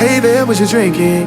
Hey there, what you drinking?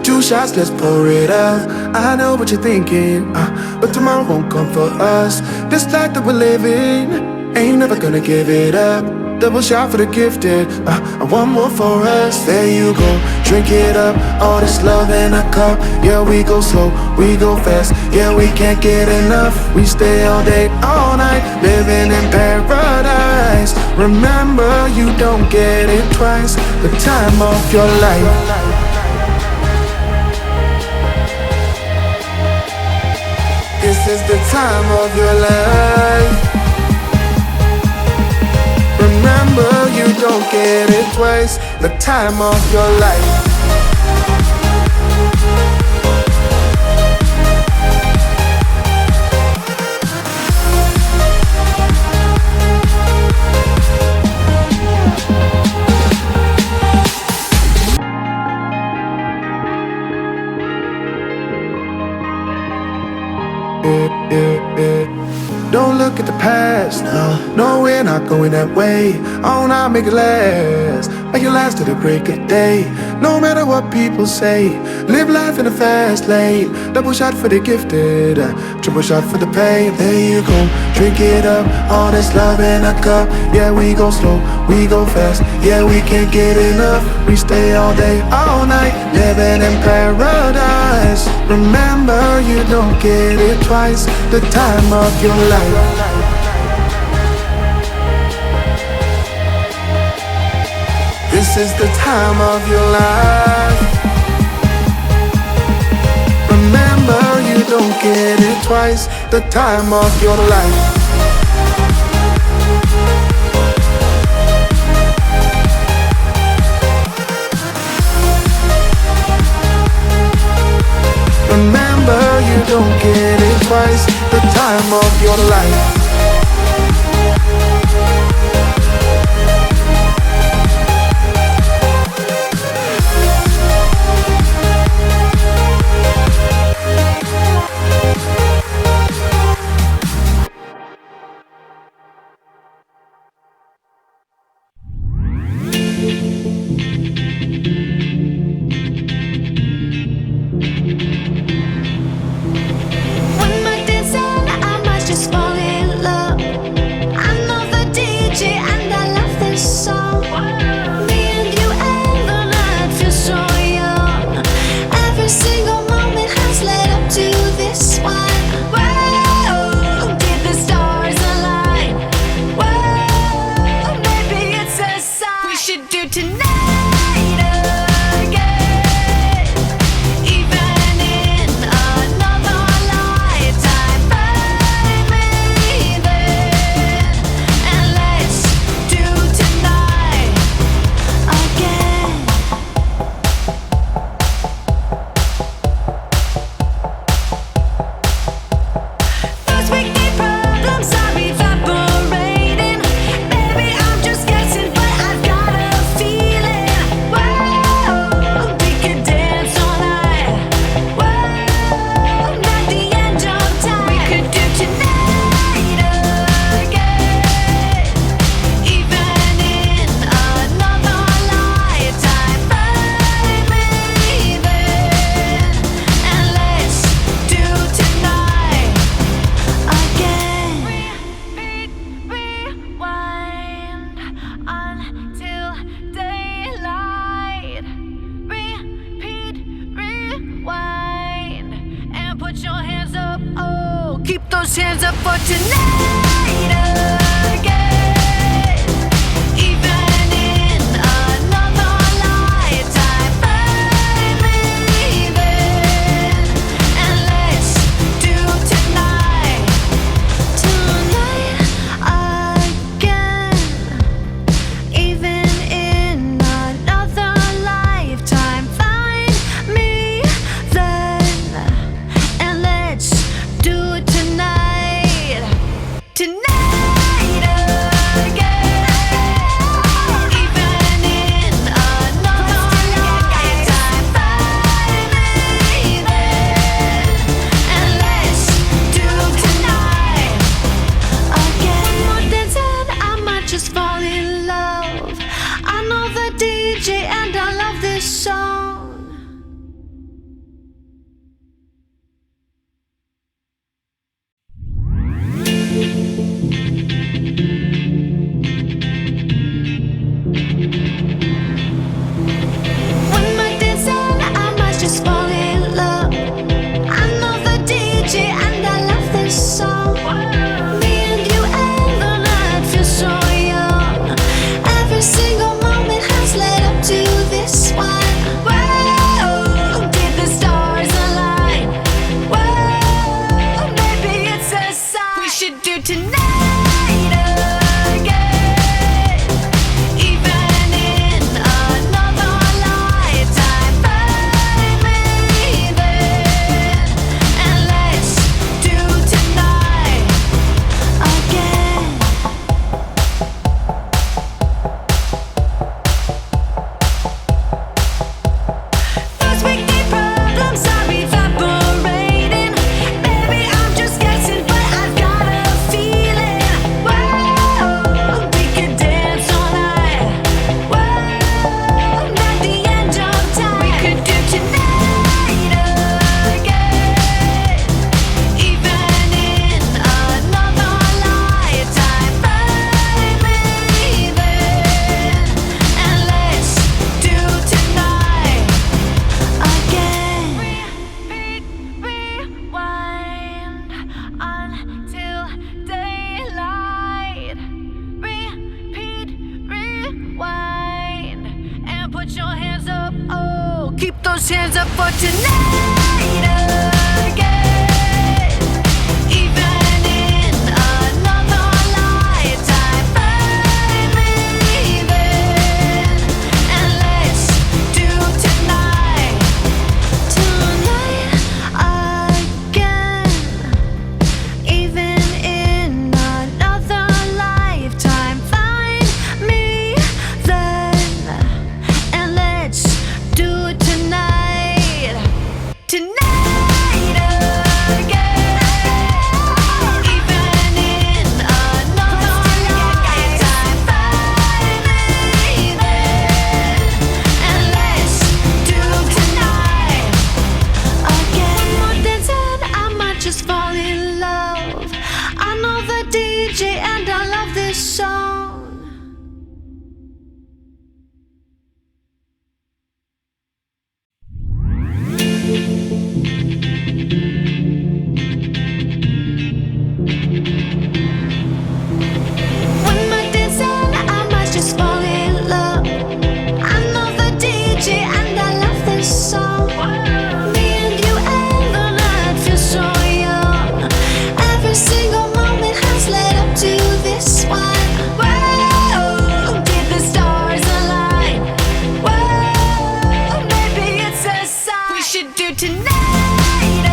2 shots, let's pour it up. I know what you're thinking, but tomorrow won't come for us. This life that we're living, ain't never gonna give it up. Double shot for the gifted, and one more for us. There you go, drink it up. All this love in a cup. Yeah, we go slow, we go fast. Yeah, we can't get enough. We stay all day, all night, living in paradise. Remember, you don't get it twice. The time of your life. This is the time of your life. Remember, you don't get it twice. The time of your life. Don't look at the past, no, we're not going that way. Oh, now make it last, make it last to the break of day. No matter what people say, live life in a fast lane. Double shot for the gifted, triple shot for the pain. There you go, drink it up, all this love in a cup. Yeah, we go slow, we go fast. Yeah, we can't get enough. We stay all day, all night, living in paradise. Remember, you don't get it twice. The time of your life. This is the time of your life. Remember, you don't get it twice. The time of your life. Remember, you don't get it twice. The time of your life. Hands up for tonight again. Even in another lifetime, find me then, and let's do tonight again. Even in another lifetime, find me then, and let's do it tonight. those hands up for tonight again. Even in another lifetime, find me then, and let's do tonight again. Even in another lifetime, find me then, and let's do it tonight again. Even in another lifetime, find me then, and let's do tonight again. One more dance and I might just fall in love. I know the DJ and I love this song. One more dance and I might just fall in love. I know the DJ and I love this song. Me and you and the night feels so young. Every single moment has led up to this one. Whoa, did the stars align? Whoa, maybe it's a sign. We should do tonight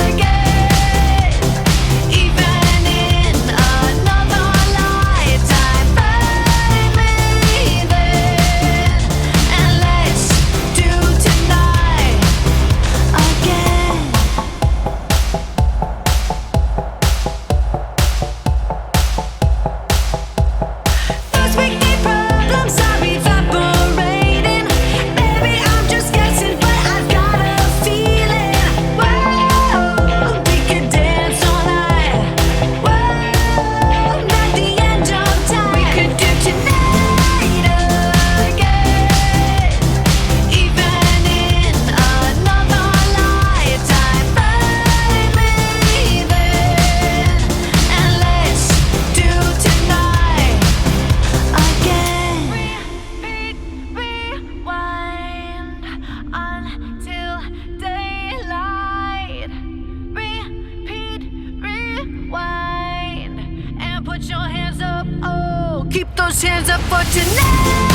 again. Even in another lifetime, find me then, and let's do tonight again. Those weekday problems are evaporating. Baby, I'm just guessing, but I've got a feeling. Whoa, we could dance all night. Whoa, not the end of time. We could do tonight again. Even in another lifetime, find me then, and let's do tonight again. Rewind until daylight. Repeat, rewind, and put your hands up. Oh, keep those hands up for tonight.